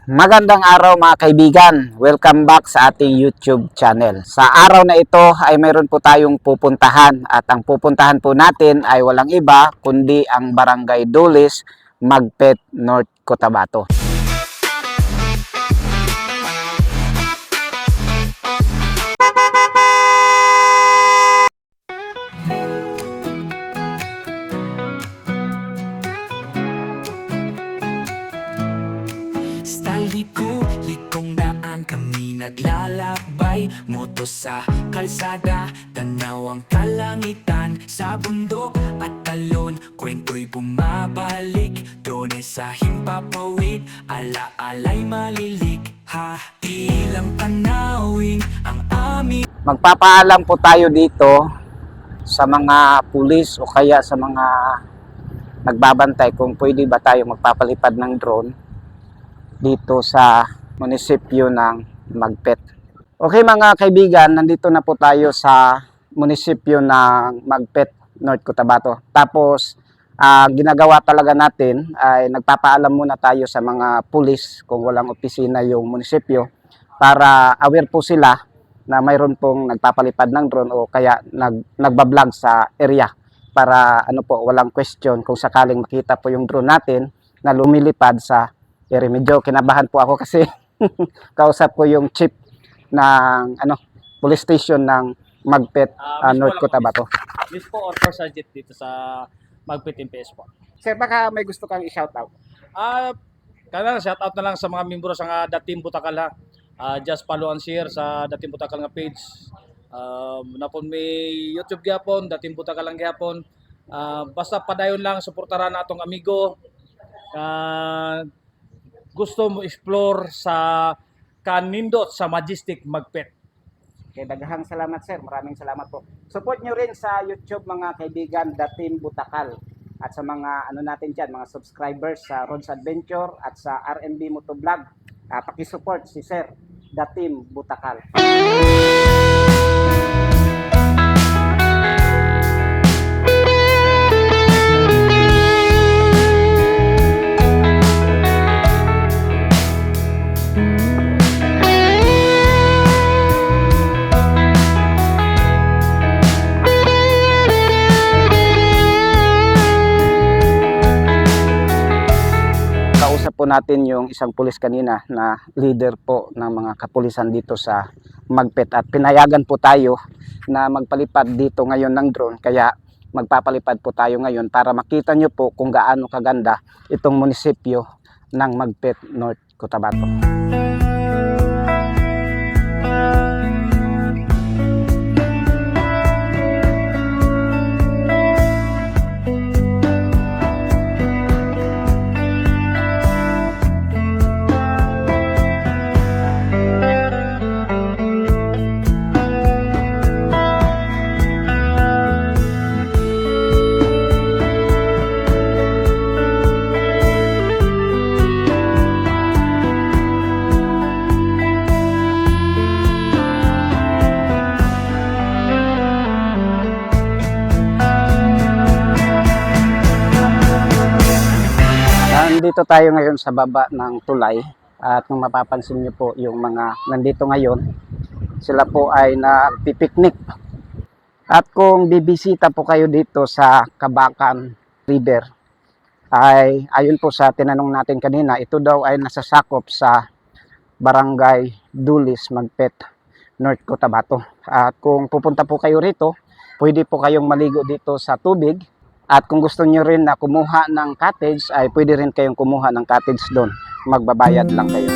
Magandang araw mga kaibigan. Welcome back sa ating YouTube channel. Sa araw na ito ay mayroon po tayong pupuntahan at ang pupuntahan po natin ay walang iba kundi ang Barangay Dulis, Magpet, North Cotabato. Likong daan kami naglalakbay, moto sa kalsada, tanaw ang kalangitan sa bundok at talon. Kwento'y bumabalik, doon sa himpapawid, alaalay malilikha, ilang tanawin ang aming. Magpapaalam po tayo dito sa mga pulis o kaya sa mga nagbabantay kung pwede ba tayo magpapalipad ng drone dito sa munisipyo ng Magpet. Okay mga kaibigan, nandito na po tayo sa munisipyo ng Magpet, North Cotabato. Tapos ginagawa talaga natin ay nagpapaalam muna tayo sa mga pulis kung walang opisina yung munisipyo para aware po sila na mayroon pong nagpapalipad ng drone o kaya nagbablog sa area para walang question kung sakaling makita po yung drone natin na lumilipad sa area. Medyo kinabahan po ako kasi kausap ko yung chief ng police station ng Magpet, North Cotabato. Miss po or Sergeant dito sa Magpet MPS po. Sir, baka may gusto kang i-shout out. Kaya shout out na lang sa mga membro sa Datim Butakal ha. Just follow and share sa Datim Butakal nga page. Napon may YouTube gyapon, Datim Butakal lang gyapon. Basta padayon lang suportaran natong amigo. Gusto mo explore sa kanindot sa Majestic Magpet. Okay, daghang salamat sir. Maraming salamat po. Support nyo rin sa YouTube mga kaibigan, Datim Butakal. At sa mga natin dyan, mga subscribers sa Roads Adventure at sa RMB Motovlog. Pakisupport si Sir Datim Butakal. Kausap po natin yung isang pulis kanina na leader po ng mga kapulisan dito sa Magpet at pinayagan po tayo na magpalipad dito ngayon ng drone, kaya magpapalipad po tayo ngayon para makita nyo po kung gaano kaganda itong munisipyo ng Magpet, North Cotabato. Nandito tayo ngayon sa baba ng tulay at kung mapapansin niyo po yung mga nandito ngayon, sila po ay nagpipiknik. At kung bibisita po kayo dito sa Kabakan River, ay ayon po sa tinanong natin kanina, ito daw ay nasasakop sa Barangay Dulis, Magpet, North Cotabato. At kung pupunta po kayo rito, pwede po kayong maligo dito sa tubig. At kung gusto niyo rin na kumuha ng cottage, ay pwede rin kayong kumuha ng cottage doon. Magbabayad lang kayo.